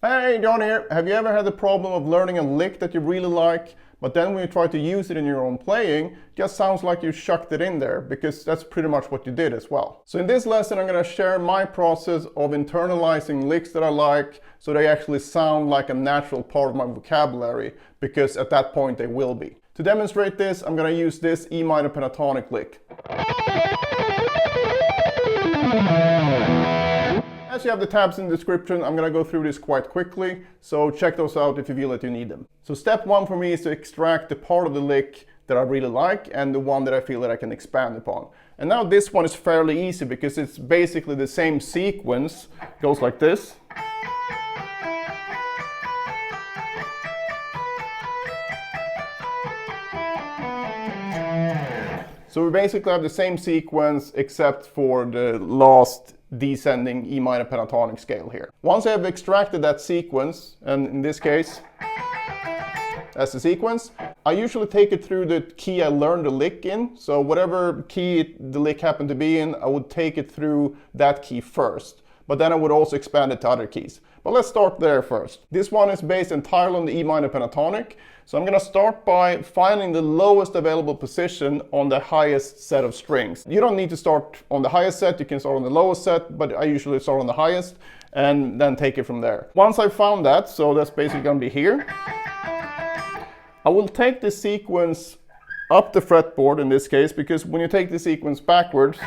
Hey, John here. Have you ever had the problem of learning a lick that you really like, but then when you try to use it in your own playing, it just sounds like you shucked it in there, because that's pretty much what you did as well. So in this lesson, I'm going to share my process of internalizing licks that I like, so they actually sound like a natural part of my vocabulary, because at that point they will be. To demonstrate this, I'm going to use this E minor pentatonic lick. As you have the tabs in the description, I'm going to go through this quite quickly, so check those out if you feel that you need them. So step one for me is to extract the part of the lick that I really like and the one that I feel that I can expand upon. And now this one is fairly easy because it's basically the same sequence. It goes like this. So we basically have the same sequence except for the last descending E minor pentatonic scale here. Once I have extracted that sequence, and in this case, that's the sequence, I usually take it through the key I learned the lick in. So whatever key the lick happened to be in, I would take it through that key first. But then I would also expand it to other keys. But let's start there first. This one is based entirely on the E minor pentatonic. So I'm going to start by finding the lowest available position on the highest set of strings. You don't need to start on the highest set, you can start on the lowest set, but I usually start on the highest and then take it from there. Once I've found that, so that's basically going to be here, I will take the sequence up the fretboard in this case, because when you take the sequence backwards,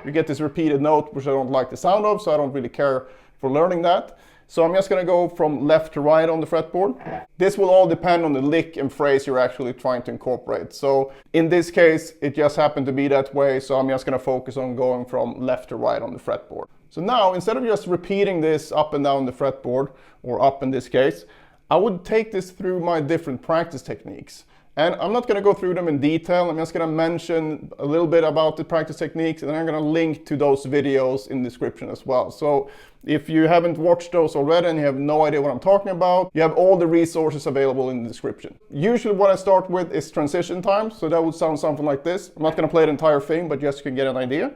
you get this repeated note, which I don't like the sound of, so I don't really care for learning that. So I'm just going to go from left to right on the fretboard. This will all depend on the lick and phrase you're actually trying to incorporate. So in this case, it just happened to be that way, so I'm just going to focus on going from left to right on the fretboard. So now, instead of just repeating this up and down the fretboard, or up in this case, I would take this through my different practice techniques. And I'm not going to go through them in detail. I'm just going to mention a little bit about the practice techniques, and then I'm going to link to those videos in the description as well. So if you haven't watched those already and you have no idea what I'm talking about, you have all the resources available in the description. Usually what I start with is transition time, so that would sound something like this. I'm not going to play the entire thing, but just so you can get an idea.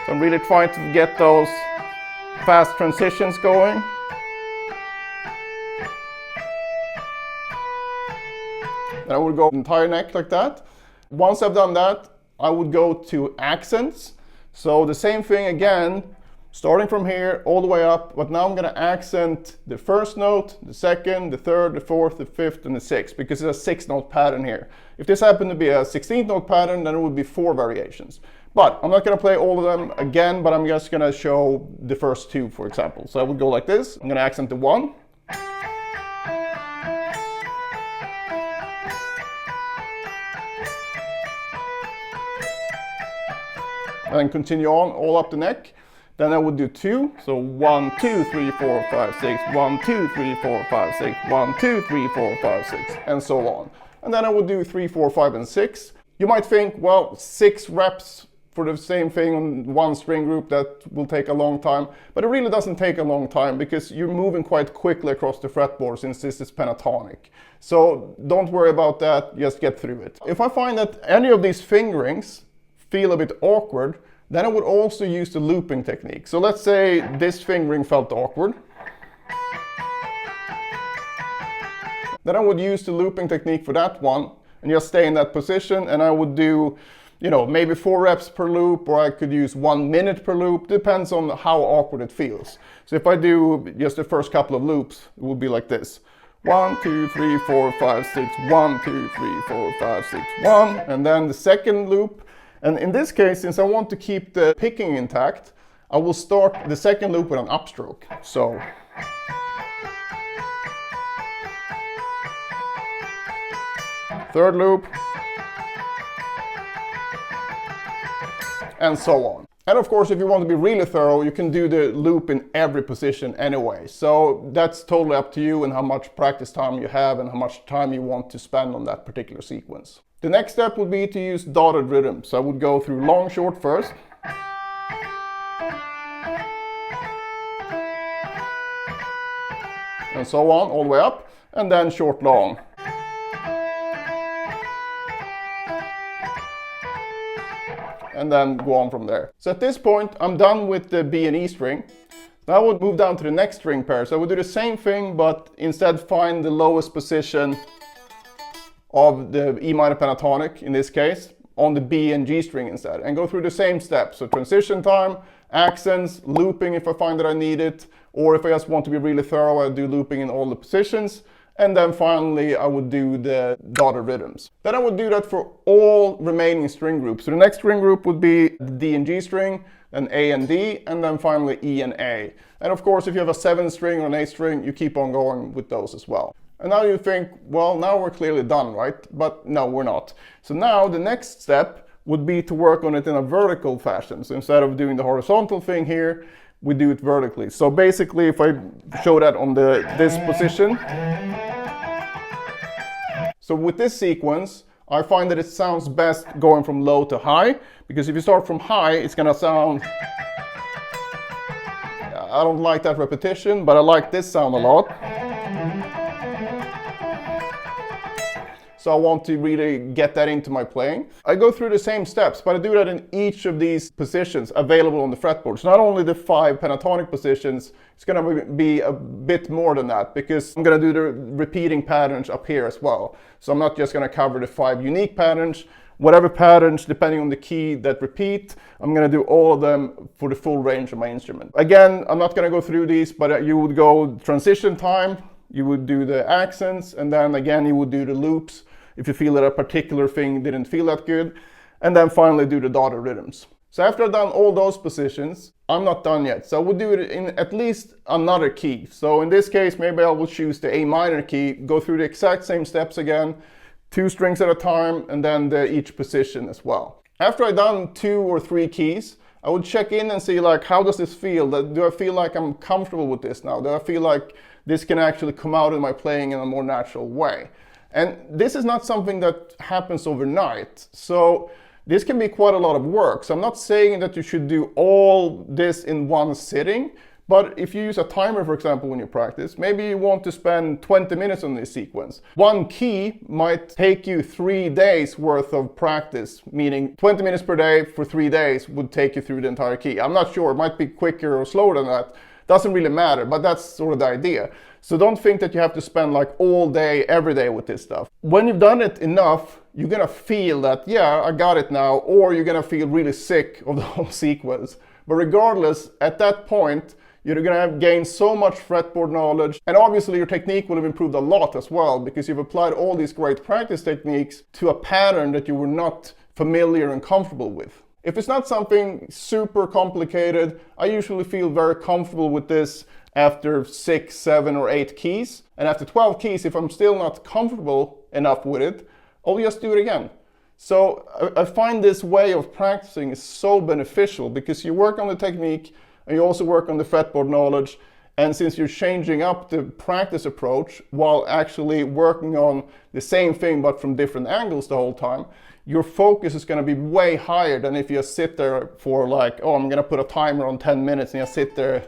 So I'm really trying to get those fast transitions going. Then I would go entire neck like that. Once I've done that, I would go to accents. So the same thing again, starting from here all the way up, but now I'm going to accent the first note, the second, the third, the fourth, the fifth, and the sixth, because it's a 6-note pattern here. If this happened to be a 16th note pattern, then it would be 4 variations. But I'm not going to play all of them again, but I'm just going to show the first 2, for example. So I would go like this. I'm going to accent the 1. And then continue on all up the neck. Then I would do 2. So 1, 2, 3, 4, 5, 6. 1, 2, 3, 4, 5, 6. 1, 2, 3, 4, 5, 6. And so on. And then I would do 3, 4, 5, and 6. You might think, well, 6 reps for the same thing on one string group, that will take a long time. But it really doesn't take a long time, because you're moving quite quickly across the fretboard since this is pentatonic. So don't worry about that, just get through it. If I find that any of these fingerings feel a bit awkward, then I would also use the looping technique. So let's say this fingering felt awkward. Then I would use the looping technique for that one and just stay in that position, and I would do, you know, maybe 4 reps per loop, or I could use 1 minute per loop. Depends on how awkward it feels. So if I do just the first couple of loops, it would be like this. 1, 2, 3, 4, 5, 6, 1, 2, 3, 4, 5, 6, 1. And then the second loop. And in this case, since I want to keep the picking intact, I will start the second loop with an upstroke. So third loop, and so on. And of course, if you want to be really thorough, you can do the loop in every position anyway. So that's totally up to you and how much practice time you have and how much time you want to spend on that particular sequence. The next step would be to use dotted rhythms. So I would go through long, short first. And so on, all the way up. And then short, long. and then go on from there. So at this point, I'm done with the B and E string. Now I would move down to the next string pair. So I would do the same thing, but instead find the lowest position of the E minor pentatonic, in this case, on the B and G string instead, and go through the same steps. So transition time, accents, looping if I find that I need it, or if I just want to be really thorough, I do looping in all the positions. And then finally, I would do the dotted rhythms. Then I would do that for all remaining string groups. So the next string group would be the D and G string, then A and D, and then finally E and A. And of course, if you have a 7 string or an 8 string, you keep on going with those as well. And now you think, well, now we're clearly done, right? But no, we're not. So now the next step would be to work on it in a vertical fashion. So instead of doing the horizontal thing here, we do it vertically. So basically, if I show that on this position, so with this sequence, I find that it sounds best going from low to high, because if you start from high, it's gonna sound, I don't like that repetition, but I like this sound a lot. So I want to really get that into my playing. I go through the same steps, but I do that in each of these positions available on the fretboard. So not only the 5 pentatonic positions, it's gonna be a bit more than that, because I'm gonna do the repeating patterns up here as well. So I'm not just gonna cover the 5 unique patterns. Whatever patterns, depending on the key that repeat, I'm gonna do all of them for the full range of my instrument. Again, I'm not gonna go through these, but you would go transition time, you would do the accents, and then again you would do the loops if you feel that a particular thing didn't feel that good, and then finally do the dotted rhythms. So after I've done all those positions, I'm not done yet. So I would do it in at least another key. So in this case, maybe I will choose the A minor key, go through the exact same steps again, 2 strings at a time, and then each position as well. After I've done 2 or 3 keys, I would check in and see, like, how does this feel? Do I feel like I'm comfortable with this now? Do I feel like this can actually come out in my playing in a more natural way? And this is not something that happens overnight. So this can be quite a lot of work. So I'm not saying that you should do all this in one sitting, but if you use a timer, for example, when you practice, maybe you want to spend 20 minutes on this sequence. One key might take you 3 days worth of practice, meaning 20 minutes per day for 3 days would take you through the entire key. I'm not sure, it might be quicker or slower than that. Doesn't really matter, but that's sort of the idea. So don't think that you have to spend like all day, every day with this stuff. When you've done it enough, you're gonna feel that, yeah, I got it now, or you're gonna feel really sick of the whole sequence. But regardless, at that point, you're gonna have gained so much fretboard knowledge, and obviously your technique will have improved a lot as well, because you've applied all these great practice techniques to a pattern that you were not familiar and comfortable with. If it's not something super complicated, I usually feel very comfortable with this after 6, 7, or 8 keys. And after 12 keys, if I'm still not comfortable enough with it, I'll just do it again. So I find this way of practicing is so beneficial, because you work on the technique and you also work on the fretboard knowledge. And since you're changing up the practice approach while actually working on the same thing but from different angles the whole time, your focus is going to be way higher than if you just sit there for like, oh, I'm going to put a timer on 10 minutes and just sit there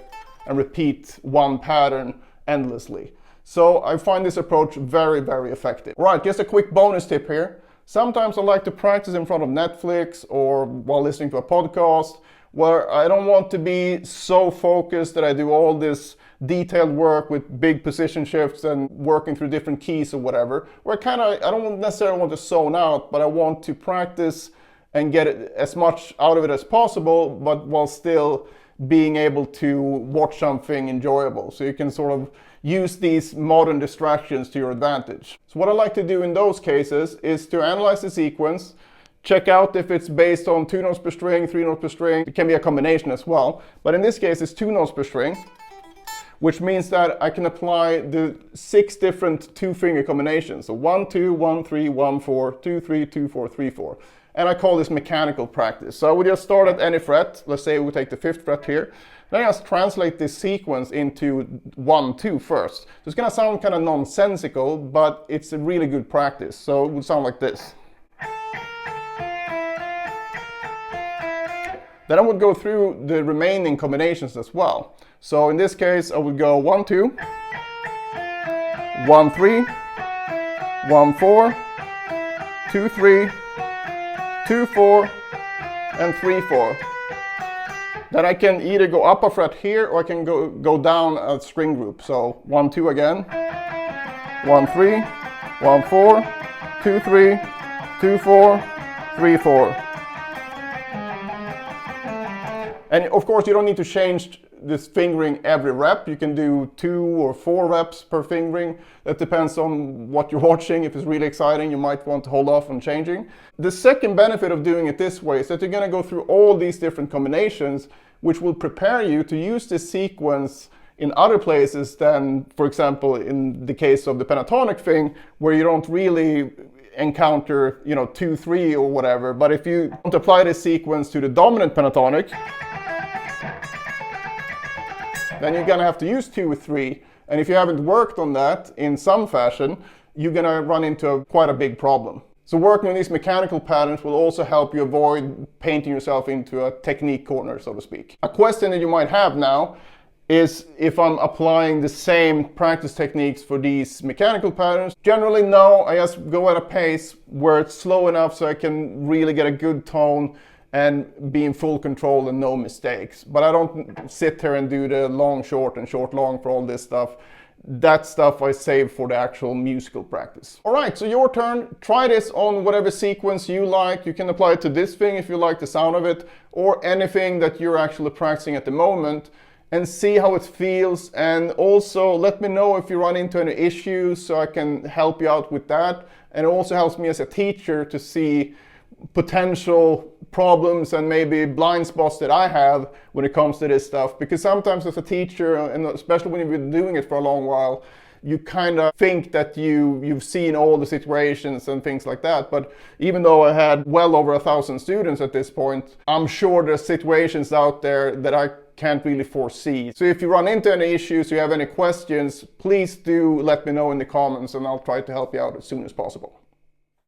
and repeat one pattern endlessly. So I find this approach very, very effective. Right, just a quick bonus tip here. Sometimes I like to practice in front of Netflix or while listening to a podcast, where I don't want to be so focused that I do all this detailed work with big position shifts and working through different keys or whatever, where I don't necessarily want to zone out, but I want to practice and get as much out of it as possible, but while still being able to watch something enjoyable. So you can sort of use these modern distractions to your advantage. So what I like to do in those cases is to analyze the sequence, check out if it's based on 2 notes per string, 3 notes per string. It can be a combination as well, but in this case it's 2 notes per string, which means that I can apply the 6 different 2-finger combinations. So 1, 2, 1, 3, 1, 4, 2, 3, 2, 4, 3, 4. And I call this mechanical practice. So I would just start at any fret. Let's say we take the 5th fret here. Then I just translate this sequence into 1, 2 first. So it's gonna sound kind of nonsensical, but it's a really good practice. So it would sound like this. Then I would go through the remaining combinations as well. So in this case, I would go 1, 2, 1, 3, 1, 4, 2, 3, 2, 4, and 3, 4. Then I can either go up a fret here or I can go down a string group. So 1, 2 again, 1, 3, 1, 4, 2, 3, 2, 4, 3, 4. And of course you don't need to change this fingering every rep. You can do 2 or 4 reps per fingering. That depends on what you're watching. If it's really exciting, you might want to hold off on changing. The second benefit of doing it this way is that you're going to go through all these different combinations, which will prepare you to use this sequence in other places than, for example, in the case of the pentatonic thing, where you don't really encounter, 2, 3 or whatever. But if you don't apply this sequence to the dominant pentatonic, then you're gonna have to use 2 or 3. And if you haven't worked on that in some fashion, you're gonna run into quite a big problem. So working on these mechanical patterns will also help you avoid painting yourself into a technique corner, so to speak. A question that you might have now is if I'm applying the same practice techniques for these mechanical patterns. Generally, no, I just go at a pace where it's slow enough so I can really get a good tone and be in full control and no mistakes. But I don't sit here and do the long, short and short, long for all this stuff. That stuff I save for the actual musical practice. All right, so your turn. Try this on whatever sequence you like. You can apply it to this thing if you like the sound of it, or anything that you're actually practicing at the moment, and see how it feels. And also let me know if you run into any issues so I can help you out with that. And it also helps me as a teacher to see potential problems and maybe blind spots that I have when it comes to this stuff. Because sometimes as a teacher, and especially when you've been doing it for a long while, you kind of think that you've seen all the situations and things like that. But even though I had well over 1,000 students at this point, I'm sure there's situations out there that I can't really foresee. So if you run into any issues, you have any questions, please do let me know in the comments and I'll try to help you out as soon as possible.